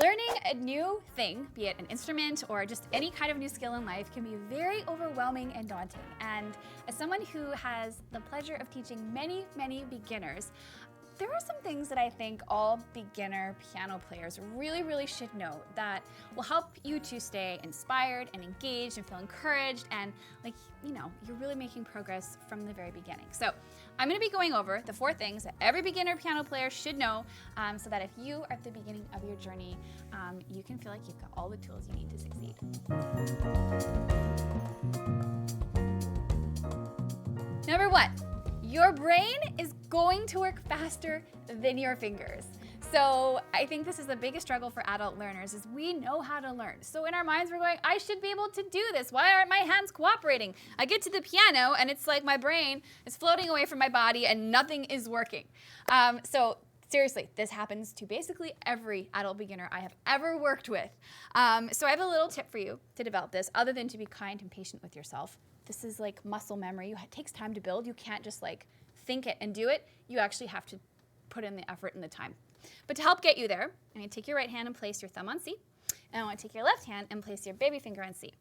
Learning a new thing, be it an instrument or just any kind of new skill in life, can be very overwhelming and daunting. And as someone who has the pleasure of teaching many, many beginners, there are some things that I think all beginner piano players really should know that will help you to stay inspired and engaged and feel encouraged and you're really making progress from the very beginning. So I'm going to be going over the 4 things that every beginner piano player should know so that if you are at the beginning of your journey, you can feel like you've got all the tools you need to succeed. Number 1. Your brain is going to work faster than your fingers. So I think this is the biggest struggle for adult learners is we know how to learn. So in our minds we're going, I should be able to do this. Why aren't my hands cooperating? I get to the piano and it's like my brain is floating away from my body and nothing is working. So seriously, this happens to basically every adult beginner I have ever worked with. So I have a little tip for you to develop this other than to be kind and patient with yourself. This is like muscle memory. It takes time to build. You can't just like think it and do it. You actually have to put in the effort and the time. But to help get you there, I'm going to take your right hand and place your thumb on C. And I want to take your left hand and place your baby finger on C.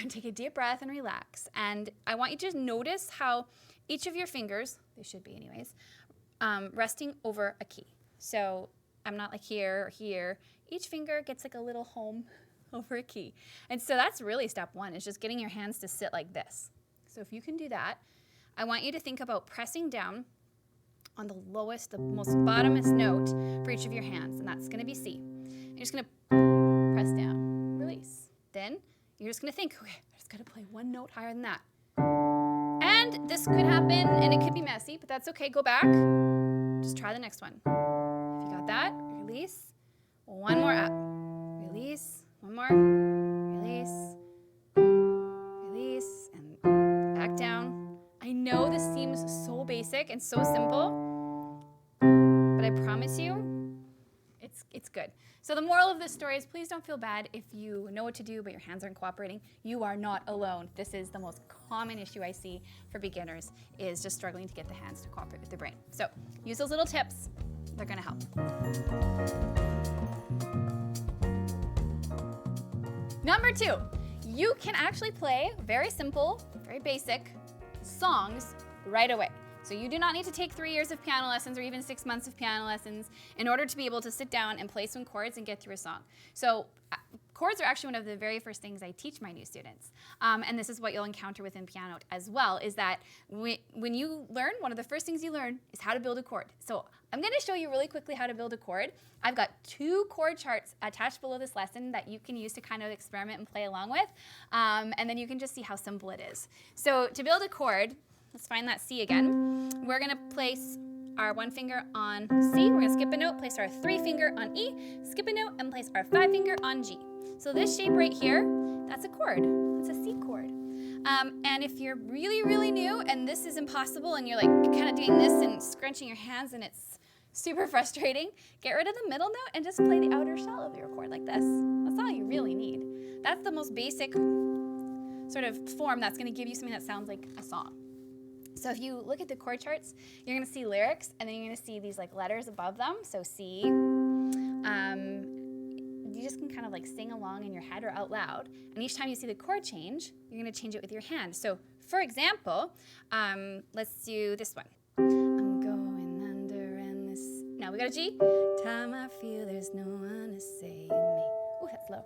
And take a deep breath and relax. And I want you to just notice how each of your fingers, they should be anyways, resting over a key. So I'm not like here or here. Each finger gets like a little home over a key. And so that's really step 1, is just getting your hands to sit like this. So if you can do that, I want you to think about pressing down on the lowest, the most bottomest note for each of your hands, and that's going to be C. You're just going to press down, release. Then you're just going to think, okay, I just got to play 1 note higher than that. And this could happen, and it could be messy, but that's okay. Go back. Just try the next one. If you got that, release. 1 more up. Release. 1 more. Release. Release. And back down. I know this seems so basic and so simple, but I promise you, it's good. So the moral of this story is please don't feel bad if you know what to do, but your hands aren't cooperating. You are not alone. This is the most common issue I see for beginners, is just struggling to get the hands to cooperate with the brain. So use those little tips. They're going to help. Number 2, you can actually play very simple, very basic songs right away. So you do not need to take 3 years of piano lessons or even 6 months of piano lessons in order to be able to sit down and play some chords and get through a song. So chords are actually one of the very first things I teach my new students. And this is what you'll encounter within Pianote as well, is that when you learn, one of the first things you learn is how to build a chord. So I'm going to show you really quickly how to build a chord. I've got 2 chord charts attached below this lesson that you can use to kind of experiment and play along with. And then you can just see how simple it is. So to build a chord, let's find that C again. We're going to place our 1 finger on C. We're going to skip a note, place our 3 finger on E, skip a note, and place our 5 finger on G. So this shape right here, that's a chord. It's a C chord. And if you're really new and this is impossible and you're like kind of doing this and scrunching your hands and it's super frustrating, get rid of the middle note and just play the outer shell of your chord like this. That's all you really need. That's the most basic sort of form that's going to give you something that sounds like a song. So if you look at the chord charts, you're going to see lyrics, and then you're going to see these like letters above them. So C. You just can kind of like sing along in your head or out loud. And each time you see the chord change, you're going to change it with your hand. So for example, let's do this one. I'm going under and this. Now we got a G. Time I feel there's no one to save me. Ooh, that's low.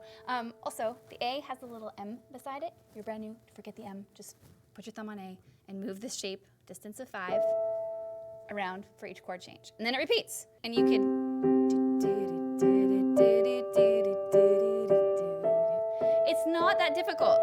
Also, the A has a little M beside it. You're brand new. Forget the M. Just put your thumb on A and move this shape, distance of 5, around for each chord change. And then it repeats. And you can... It's not that difficult.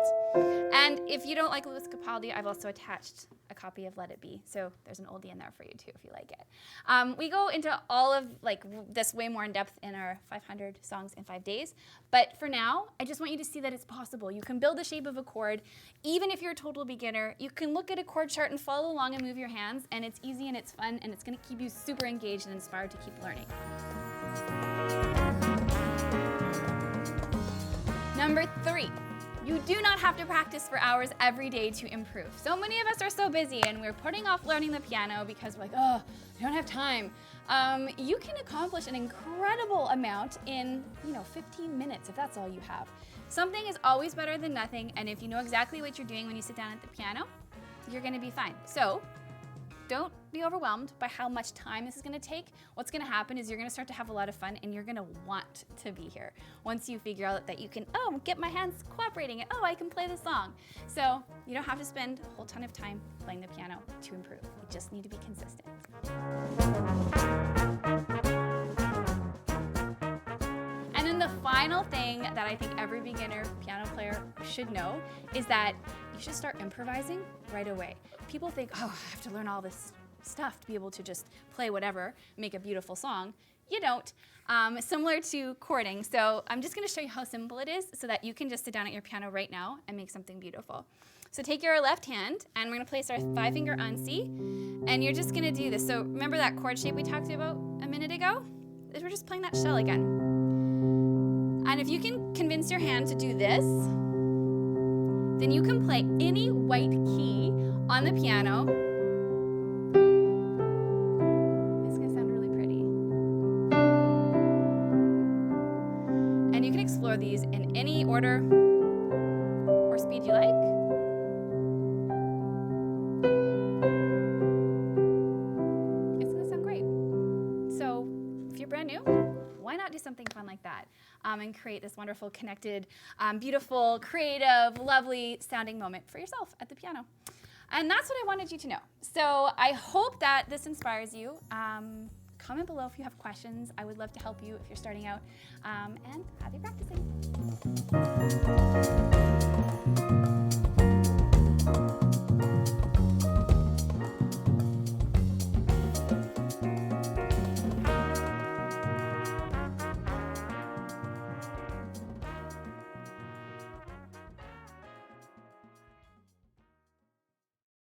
And if you don't like Louis Capaldi, I've also attached a copy of Let It Be. So there's an oldie in there for you too if you like it. We go into all of like this way more in depth in our 500 songs in 5 days. But for now, I just want you to see that it's possible. You can build the shape of a chord. Even if you're a total beginner, you can look at a chord chart and follow along and move your hands. And it's easy and it's fun and it's going to keep you super engaged and inspired to keep learning. Number 3, You do not have to practice for hours every day to improve. So many of us are so busy and we're putting off learning the piano because we're like, oh, I don't have time. You can accomplish an incredible amount in 15 minutes if that's all you have. Something is always better than nothing, and if you know exactly what you're doing when you sit down at the piano, you're gonna be fine. So don't be overwhelmed by how much time this is gonna take. What's gonna happen is you're gonna start to have a lot of fun and you're gonna want to be here once you figure out that you can, get my hands cooperating and I can play this song. So you don't have to spend a whole ton of time playing the piano to improve. You just need to be consistent. And then the final thing that I think every beginner piano player should know is that you should start improvising right away. People think, I have to learn all this stuff to be able to just play whatever, make a beautiful song. You don't. Similar to chording. So I'm just gonna show you how simple it is so that you can just sit down at your piano right now and make something beautiful. So take your left hand and we're gonna place our 5-finger on C, and you're just gonna do this. So remember that chord shape we talked about a minute ago? We're just playing that shell again. And if you can convince your hand to do this, then you can play any white key on the piano. It's gonna sound really pretty. And you can explore these in any order or speed you like. It's gonna sound great. So if you're brand new, why not do something fun like that and create this wonderful, connected, beautiful, creative, lovely sounding moment for yourself at the piano. And that's what I wanted you to know. So I hope that this inspires you. Comment below if you have questions. I would love to help you if you're starting out, and happy practicing.